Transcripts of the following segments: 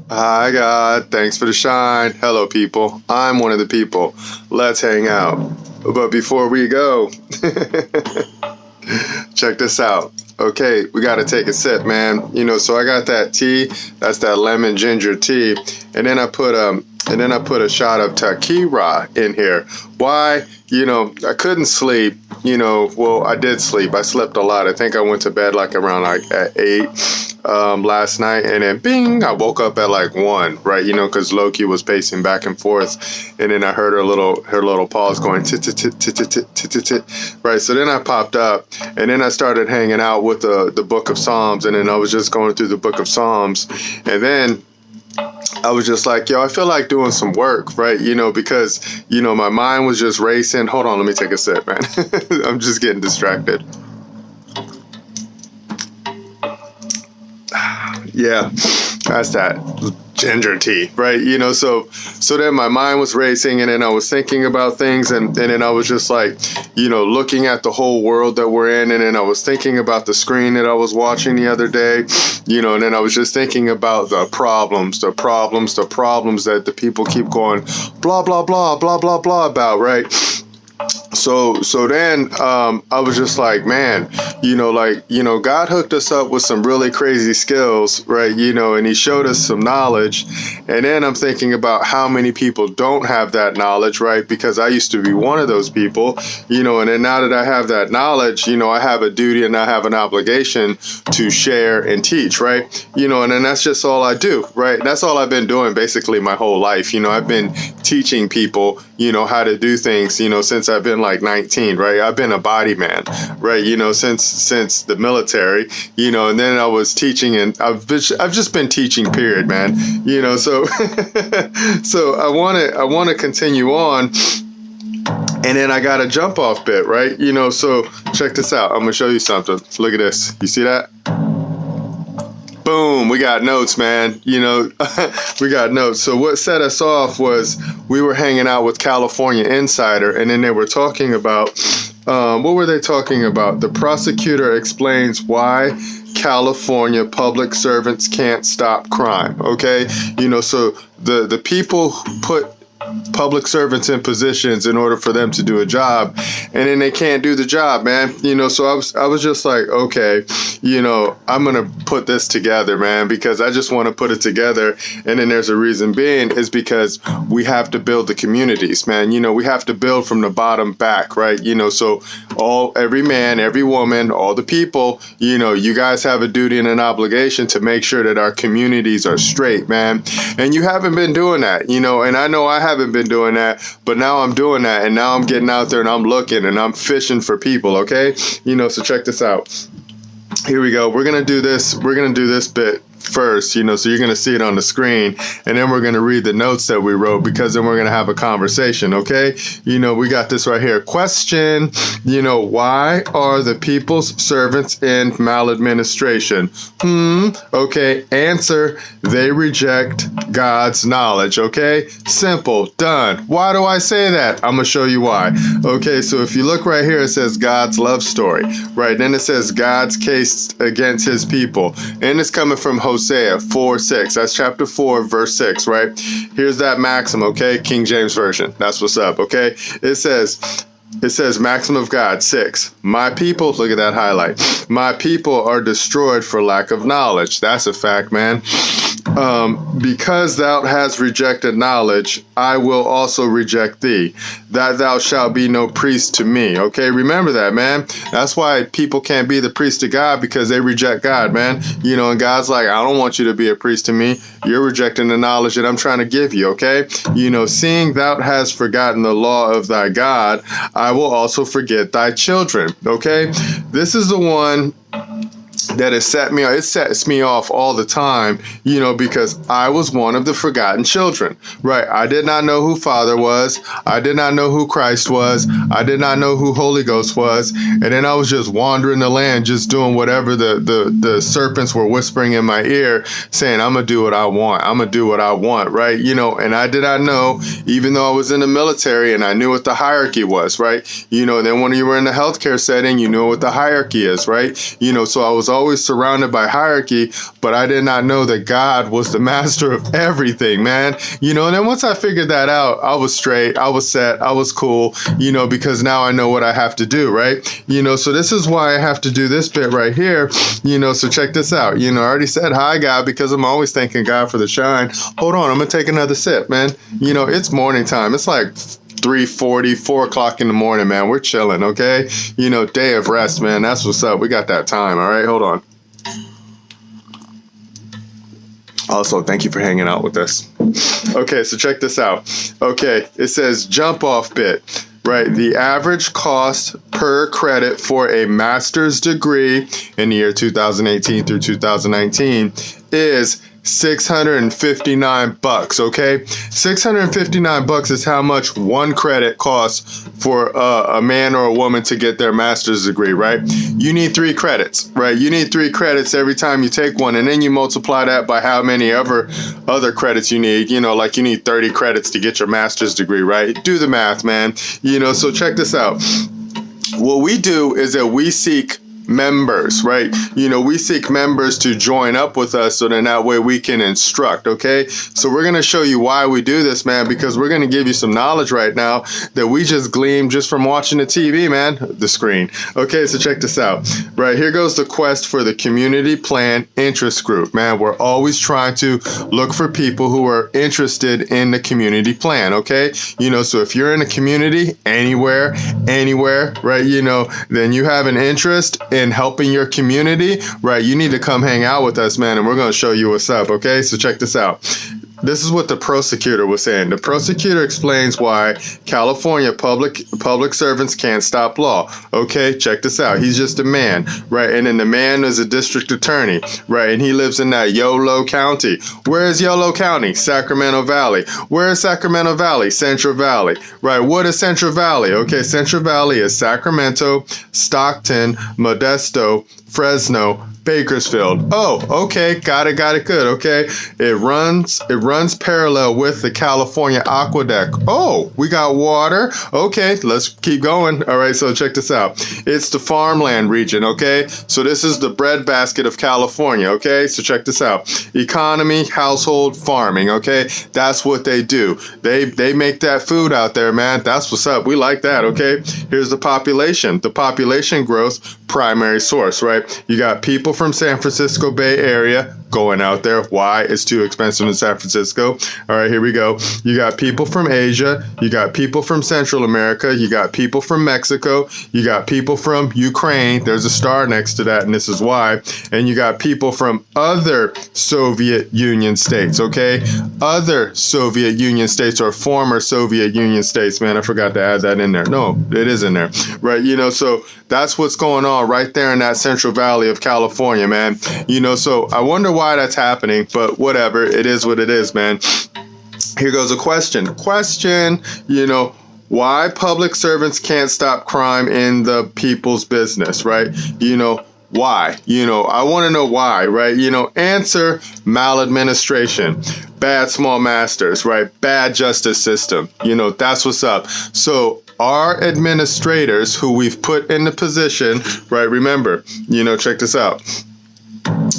Hi, God. Thanks for the shine. Hello, people. I'm one of the people. Let's hang out. But before we go, check this out. Okay, we got to take a sip, man. So I got that tea. That's that lemon ginger tea, and then I put a shot of tequila in here. Why? I couldn't sleep. Well, I did sleep. I slept a lot. I think I went to bed around at 8 last night, and then bing, I woke up at 1, right? Because Loki was pacing back and forth, and then I heard her little paws going tit tit tit tit tit tit tit tit, right? So then I popped up, and then I started hanging out with the Book of Psalms, and then I was just going through the Book of Psalms, and then I was just like, yo, I feel like doing some work, right? Because, my mind was just racing. Hold on, let me take a sip, man. I'm just getting distracted. Yeah, that's that ginger tea, right? So then my mind was racing, and then I was thinking about things, and then I was just looking at the whole world that we're in, and then I was thinking about the screen that I was watching the other day, and then I was just thinking about the problems that the people keep going blah, blah, blah, blah, blah, blah about, right? So then I was just like, man, God hooked us up with some really crazy skills, right? And he showed us some knowledge. And then I'm thinking about how many people don't have that knowledge, right? Because I used to be one of those people, and then now that I have that knowledge, I have a duty and I have an obligation to share and teach, right? And then that's just all I do, right? That's all I've been doing basically my whole life. I've been teaching people, how to do things, since I've been 19, right? I've been a body man, right? Since the military, and then I was teaching, and I've just been teaching, period, man. So so I want to continue on, and then I got a jump off bit, right? So check this out. I'm gonna show you something. Look at this. You see that? Boom, we got notes, man. We got notes. So what set us off was we were hanging out with California Insider, and then they were talking about, what were they talking about? The prosecutor explains why California public servants can't stop crime, okay? So the people who put public servants in positions in order for them to do a job, and then they can't do the job, man. So I was just like, okay, I'm gonna put this together, man, because I just want to put it together. And then there's a reason being is because we have to build the communities, man. We have to build from the bottom back, right? So every man, every woman, all the people, you guys have a duty and an obligation to make sure that our communities are straight, man. And you haven't been doing that, and I know I haven't been doing that, but now I'm doing that, and now I'm getting out there and I'm looking and I'm fishing for people, okay? So check this out. Here we go. We're gonna do this bit first, so you're going to see it on the screen, and then we're going to read the notes that we wrote, because then we're going to have a conversation, okay? We got this right here. Question, why are the people's servants in maladministration? Okay. Answer, they reject God's knowledge, okay? Simple, done. Why do I say that? I'm going to show you why. Okay, so if you look right here, it says God's love story, right? Then it says God's case against his people, and it's coming from Hosea 4:6. That's chapter 4, verse 6, right? Here's that Maxim, okay? King James Version. That's what's up, okay? It says Maxim of God 6. My people, look at that highlight. My people are destroyed for lack of knowledge. That's a fact, man. Because thou hast rejected knowledge, I will also reject thee, that thou shalt be no priest to me. Okay, remember that, man. That's why people can't be the priest to God, because they reject God, man. And God's like, I don't want you to be a priest to me. You're rejecting the knowledge that I'm trying to give you, okay? Seeing thou hast forgotten the law of thy God, I will also forget thy children, okay? This is the one that it sets me off all the time, because I was one of the forgotten children, right? I did not know who Father was. I did not know who Christ was. I did not know who Holy Ghost was. And then I was just wandering the land, just doing whatever the serpents were whispering in my ear, saying, I'm going to do what I want. I'm going to do what I want, right? And I did not know, even though I was in the military and I knew what the hierarchy was, right? And then when you were in the healthcare setting, you know what the hierarchy is, right? So I was always surrounded by hierarchy, but I did not know that God was the master of everything, man. And then once I figured that out, I was straight, I was set, I was cool, because now I know what I have to do, right? So this is why I have to do this bit right here, so check this out. I already said hi, God, because I'm always thanking God for the shine. Hold on, I'm gonna take another sip, man. It's morning time. It's like 3:40, 4 o'clock in the morning, man. We're chilling, okay? Day of rest, man. That's what's up. We got that time, all right? Hold on. Also, thank you for hanging out with us. Okay, so check this out. Okay, it says jump off bit, right? The average cost per credit for a master's degree in the year 2018 through 2019 is $659, okay? $659 is how much one credit costs for a man or a woman to get their master's degree, right? You need 3 credits, right? You need 3 credits every time you take one, and then you multiply that by how many other credits you need. Like you need 30 credits to get your master's degree, right? Do the math, man. So check this out. What we do is that we seek members, right? We seek members to join up with us so then that way we can instruct, okay? So we're going to show you why we do this, man, because we're going to give you some knowledge right now that we just gleaned just from watching the TV, man, the screen. Okay, so check this out. Right, here goes the quest for the community plan interest group, man. We're always trying to look for people who are interested in the community plan, okay? So if you're in a community anywhere, right, then you have an interest in helping your community, right? You need to come hang out with us, man, and we're going to show you what's up, okay? So check this out. This is what the prosecutor was saying. The prosecutor explains why California public servants can't stop law. Okay, check this out. He's just a man, right? And then the man is a district attorney, right? And he lives in that Yolo County. Where is Yolo County? Sacramento Valley. Where is Sacramento Valley? Central Valley, right? What is Central Valley? Okay, Central Valley is Sacramento, Stockton, Modesto, Fresno, Bakersfield. Oh, okay, got it good. Okay, it runs parallel with the California Aqueduct. Oh, we got water. Okay, let's keep going. All right, so check this out. It's the farmland region. Okay, so this is the breadbasket of California. Okay, so check this out. Economy, household, farming. Okay, that's what they do. They make that food out there, man. That's what's up. We like that. Okay, here's the population. The population growth primary source, right? You got people from San Francisco Bay Area going out there. Why? It's too expensive in San Francisco. All right, here we go. You got people from Asia. You got people from Central America. You got people from Mexico. You got people from Ukraine. There's a star next to that, and this is why. And you got people from other Soviet Union states, okay? Other Soviet Union states or former Soviet Union states. Man, I forgot to add that in there. No, it is in there, right? So that's what's going on right there in that Central Valley of California, man. So I wonder why that's happening, but whatever. It is what it is, man. Here goes a question. Why public servants can't stop crime in the people's business, right? Why? I want to know why, right? Answer: maladministration, bad small masters, right? Bad justice system. That's what's up. So our administrators who we've put in the position, right? Remember, check this out.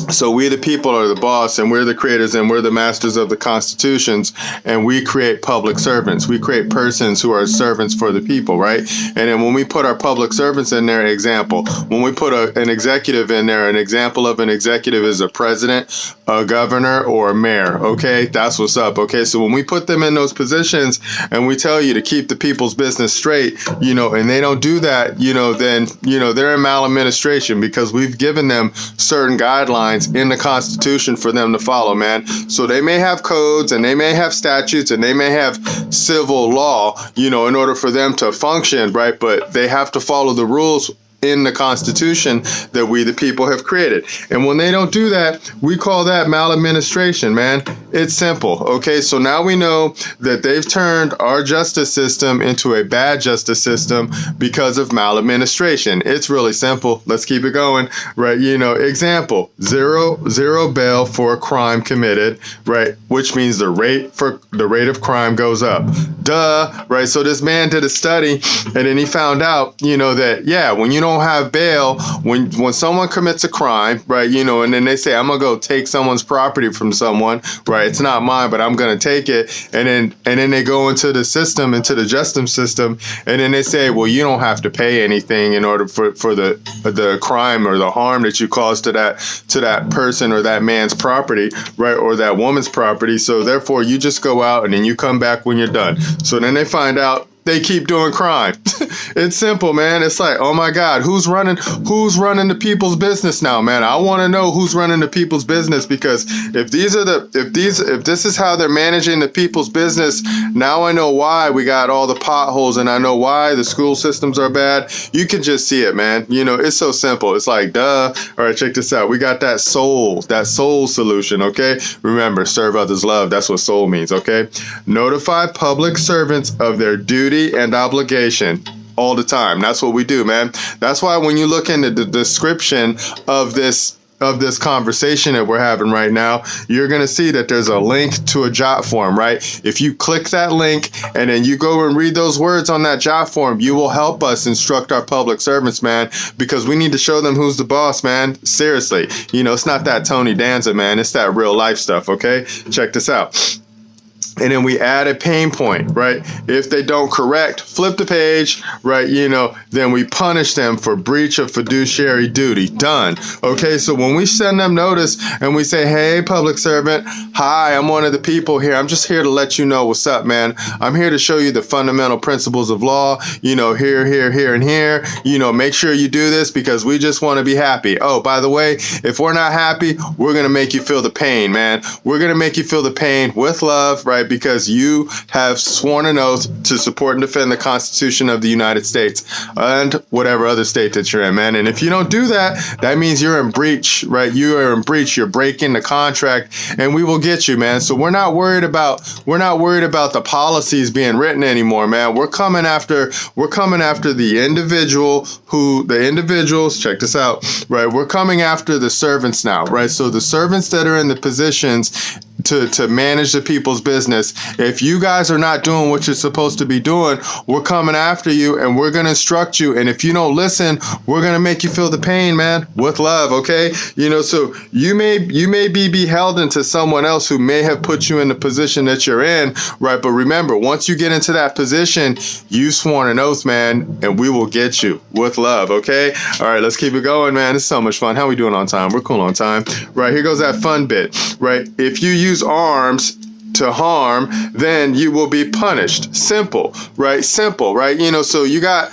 So we the people are the boss, and we're the creators, and we're the masters of the constitutions, and we create public servants. We create persons who are servants for the people, right? And then when we put our public servants in there, example, when we put an executive in there, an example of an executive is a president, a governor, or a mayor, okay? That's what's up, okay? So when we put them in those positions and we tell you to keep the people's business straight, and they don't do that, then, they're in maladministration because we've given them certain guidelines in the Constitution for them to follow, man. So they may have codes and they may have statutes and they may have civil law, in order for them to function, right? But they have to follow the rules in the Constitution that we the people have created. And when they don't do that, we call that maladministration, man. It's simple. Okay, so now we know that they've turned our justice system into a bad justice system because of maladministration. It's really simple. Let's keep it going, right? Example, zero bail for a crime committed, right? Which means the rate of crime goes up. Duh, right? So this man did a study, and then he found out, that when you don't have bail, when someone commits a crime, right? And then they say, I'm gonna go take someone's property from someone, right? It's not mine, but I'm gonna take it, and then they go into the system, into the justice system, and then they say, well, you don't have to pay anything in order for the crime or the harm that you caused to that person or that man's property, right, or that woman's property. So therefore, you just go out and then you come back when you're done. So then they find out they keep doing crime. It's simple, man. It's like, oh my God, who's running the people's business now, man? I want to know who's running the people's business, because if this is how they're managing the people's business, now I know why we got all the potholes, and I know why the school systems are bad. You can just see it, man. It's so simple. It's like, duh. All right, check this out. We got that soul solution, okay? Remember, serve others love. That's what soul means, okay? Notify public servants of their duty and obligation all the time. That's what we do, man. That's why when you look into the description of this conversation that we're having right now, you're going to see that there's a link to a JotForm, right? If you click that link and then you go and read those words on that JotForm, you will help us instruct our public servants, man, because we need to show them who's the boss, man. Seriously. It's not that Tony Danza, man. It's that real life stuff, okay? Check this out. And then we add a pain point, right? If they don't correct, flip the page, right? Then we punish them for breach of fiduciary duty. Done. Okay, so when we send them notice and we say, hey, public servant, hi, I'm one of the people here. I'm just here to let you know what's up, man. I'm here to show you the fundamental principles of law, here, and here. Make sure you do this because we just want to be happy. Oh, by the way, if we're not happy, we're going to make you feel the pain, man. We're going to make you feel the pain with love, right? Because you have sworn an oath to support and defend the Constitution of the United States and whatever other state that you're in, man. And if you don't do that, that means you're in breach, right? You are in breach. You're breaking the contract, and we will get you, man. So we're not worried about the policies being written anymore, man. We're coming after the individuals. Check this out, right? We're coming after the servants now, right? So the servants that are in the positions to manage the people's business. If you guys are not doing what you're supposed to be doing, we're coming after you and we're going to instruct you. And if you don't listen, we're going to make you feel the pain, man, with love. Okay. So you may be beholden to someone else who may have put you in the position that you're in. Right. But remember, once you get into that position, you sworn an oath, man, and we will get you with love. Okay. All right. Let's keep it going, man. It's so much fun. How we doing on time? We're cool on time. Right. Here goes that fun bit. Right. If you use arms to harm, then you will be punished. Simple, right? Simple, right? So you got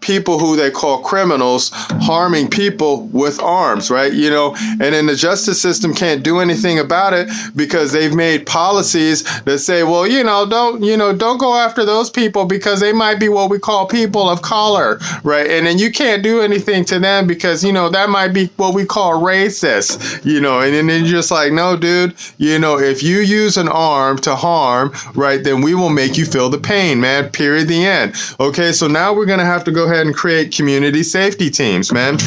people who they call criminals harming people with arms, right? And then the justice system can't do anything about it because they've made policies that say, well, don't go after those people because they might be what we call people of color, right? And then you can't do anything to them because, that might be what we call racist, and then you're just like, no, dude, if you use an arm to harm, right, then we will make you feel the pain, man, period, the end. Okay, so now we're going to have to go ahead and create community safety teams, man.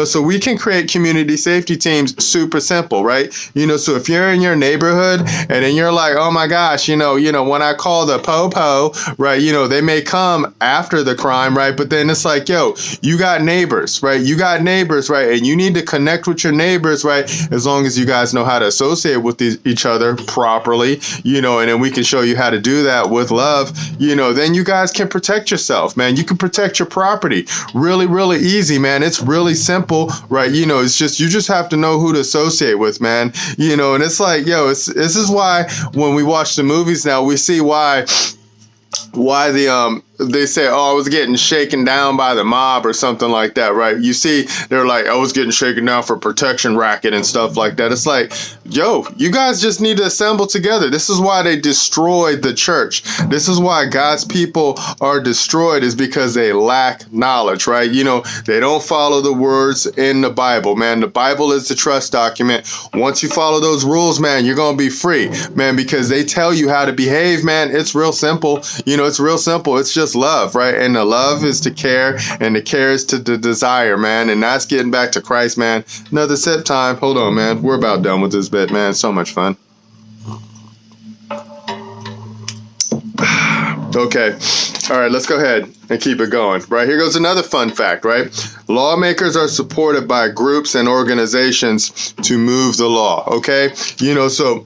So we can create community safety teams super simple, right? So if you're in your neighborhood and then you're like, oh my gosh, when I call the po-po, right, they may come after the crime, right? But then it's like, yo, you got neighbors, right? And you need to connect with your neighbors, right? As long as you guys know how to associate with each other properly, and then we can show you how to do that with love, then you guys can protect yourself, man. You can protect your property really, really easy, man. It's really simple, right? It's just, you just have to know who to associate with, man. And it's like, yo, this is why when we watch the movies now, we see why the they say, oh, I was getting shaken down by the mob or something like that, right? You see, they're like, I was getting shaken down for protection racket and stuff like that. It's like, yo, you guys just need to assemble together. This is why they destroyed the church. This is why God's people are destroyed, is because they lack knowledge, right? You know, they don't follow the words in the Bible, man. The Bible is the trust document. Once you follow those rules, man, you're going to be free, man, because they tell you how to behave, man. It's real simple. You know, it's real simple. It's just love, right? And the love is to care, and the care is to the desire, man. And that's getting back to Christ, man. Another sip time. Hold on, man. We're about done with this bit, man. So much fun. Okay. All right, let's go ahead and keep it going. Right, here goes another fun fact, right? Lawmakers are supported by groups and organizations to move the law, okay? You know, so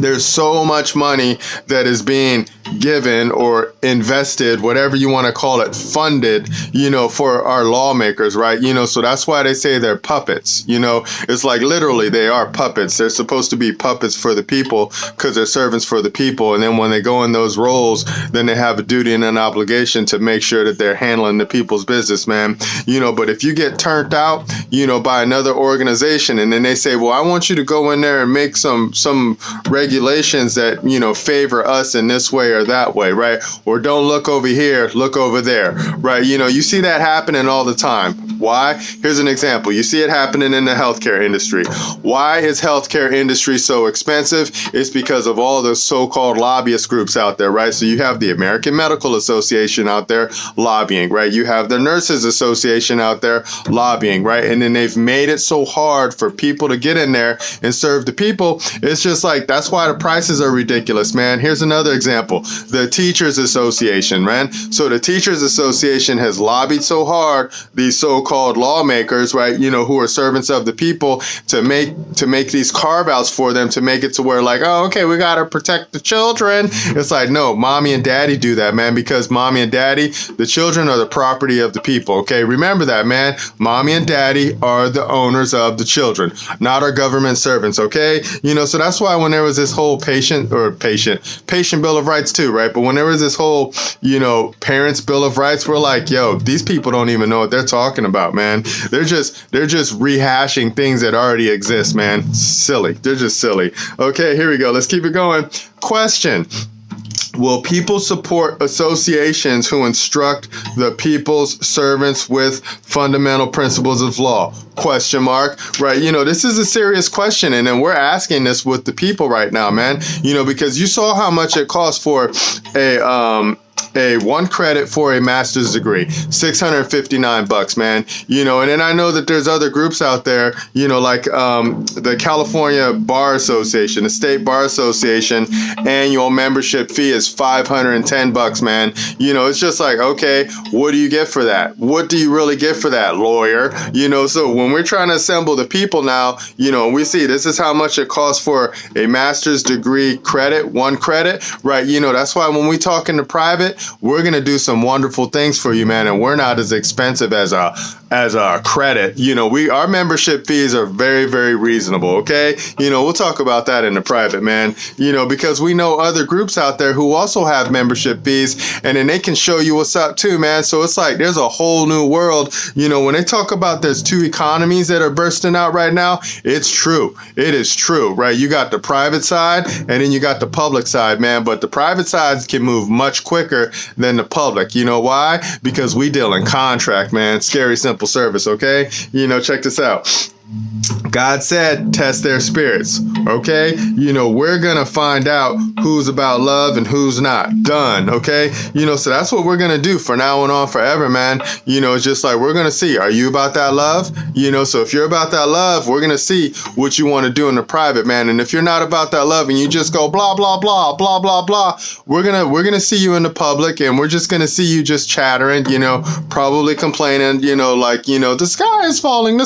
there's so much money that is being given or invested, whatever you want to call it, funded, you know, for our lawmakers, right? You know, so that's why they say they're puppets. You know, it's like literally they are puppets. They're supposed to be puppets for the people because they're servants for the people. And then when they go in those roles, then they have a duty and an obligation to make sure that they're handling the people's business, man. You know, but if you get turned out, you know, by another organization, and then they say, well, I want you to go in there and make some regulations that, you know, favor us in this way or that way, right? Or don't look over here, look over there, right? You know, you see that happening all the time. Why? Here's an example. You see it happening in the healthcare industry. Why is healthcare industry so expensive? It's because of all those so-called lobbyist groups out there, right? So you have the American Medical Association out there lobbying, right? You have the Nurses Association out there lobbying, right? And then they've made it so hard for people to get in there and serve the people. It's just like, that's why the prices are ridiculous, man. Here's another example. The Teachers Association, man. So the Teachers Association has lobbied so hard, these so-called lawmakers, right, you know, who are servants of the people, to make these carve-outs for them, to make it to where like, oh, okay, we got to protect the children. It's like, no, mommy and daddy do that, man, because mommy and daddy, the children are the property of the people, okay? Remember that, man. Mommy and daddy are the owners of the children, not our government servants, okay? You know, so that's why when there was this whole patient Bill of Rights too, right? But when there was this whole, you know, Parents Bill of Rights, we're like, yo, these people don't even know what they're talking about, man. They're just rehashing things that already exist, man. Silly. They're just silly. Okay, here we go. Let's keep it going. Question. Will people support associations who instruct the people's servants with fundamental principles of law? Question mark. Right. You know, this is a serious question. And then we're asking this with the people right now, man. You know, because you saw how much it costs for a 1 credit for a master's degree, $659, man. You know, and then I know that there's other groups out there, you know, like the California Bar Association, the State Bar Association annual membership fee is $510, man. You know, it's just like, okay, what do you get for that? What do you really get for that, lawyer? You know, so when we're trying to assemble the people now, you know, we see this is how much it costs for a master's degree credit, 1 credit, right? You know, that's why when we talk in the private, we're going to do some wonderful things for you, man. And we're not as expensive as a credit. You know, our membership fees are very, very reasonable. Okay. You know, we'll talk about that in the private, man, you know, because we know other groups out there who also have membership fees, and then they can show you what's up too, man. So it's like, there's a whole new world. You know, when they talk about there's 2 economies that are bursting out right now, it's true. It is true, right? You got the private side and then you got the public side, man. But the private sides can move much quicker than the public. You know why? Because we deal in contract, man. Scary simple service, okay? You know, check this out. God said, test their spirits, okay? You know, we're going to find out who's about love and who's not. Done, okay? You know, so that's what we're going to do for now and on forever, man. You know, it's just like, we're going to see, are you about that love? You know, so if you're about that love, we're going to see what you want to do in the private, man. And if you're not about that love and you just go blah, blah, blah, blah, blah, blah, we're going to see you in the public, and we're just going to see you just chattering, you know, probably complaining, you know, like, you know, the sky is falling,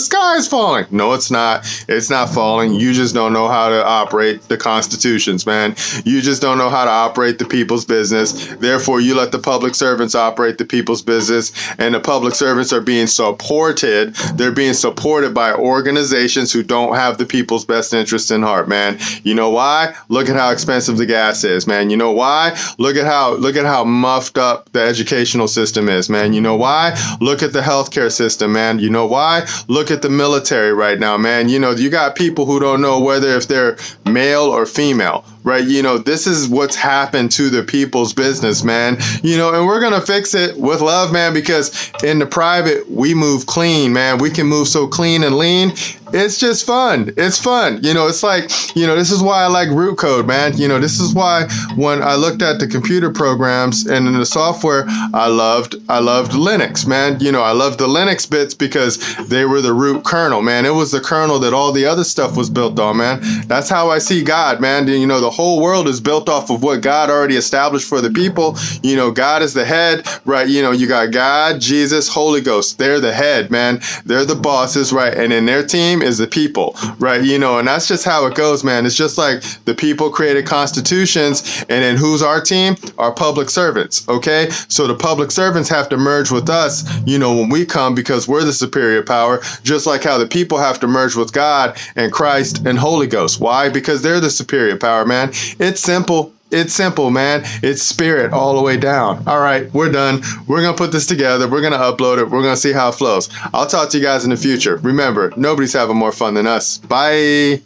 No, it's not. It's not falling. You just don't know how to operate the constitutions, man. You just don't know how to operate the people's business. Therefore, you let the public servants operate the people's business, and the public servants are being supported. They're being supported by organizations who don't have the people's best interest in heart, man. You know why? Look at how expensive the gas is, man. You know why? Look at how muffed up the educational system is, man. You know why? Look at the healthcare system, man. You know why? Look at the military right now, man. You know, you got people who don't know whether if they're male or female, right? You know, this is what's happened to the people's business, man. You know, and we're going to fix it with love, man, because in the private, we move clean, man. We can move so clean and lean. It's just fun. It's fun. You know, it's like, you know, this is why I like root code, man. You know, this is why when I looked at the computer programs and in the software, I loved Linux, man. You know, I loved the Linux bits because they were the root kernel, man. It was the kernel that all the other stuff was built on, man. That's how I see God, man. You know, the whole world is built off of what God already established for the people. You know, God is the head, right? You know, you got God, Jesus, Holy Ghost. They're the head, man. They're the bosses, right? And in their team is the people, right? You know, and that's just how it goes, man. It's just like the people created constitutions, and then who's our team? Our public servants, okay? So the public servants have to merge with us, you know, when we come, because we're the superior power, just like how the people have to merge with God and Christ and Holy Ghost. Why? Because they're the superior power, man. It's simple. It's simple, man. It's spirit all the way down. All right, we're done. We're going to put this together. We're going to upload it. We're going to see how it flows. I'll talk to you guys in the future. Remember, nobody's having more fun than us. Bye.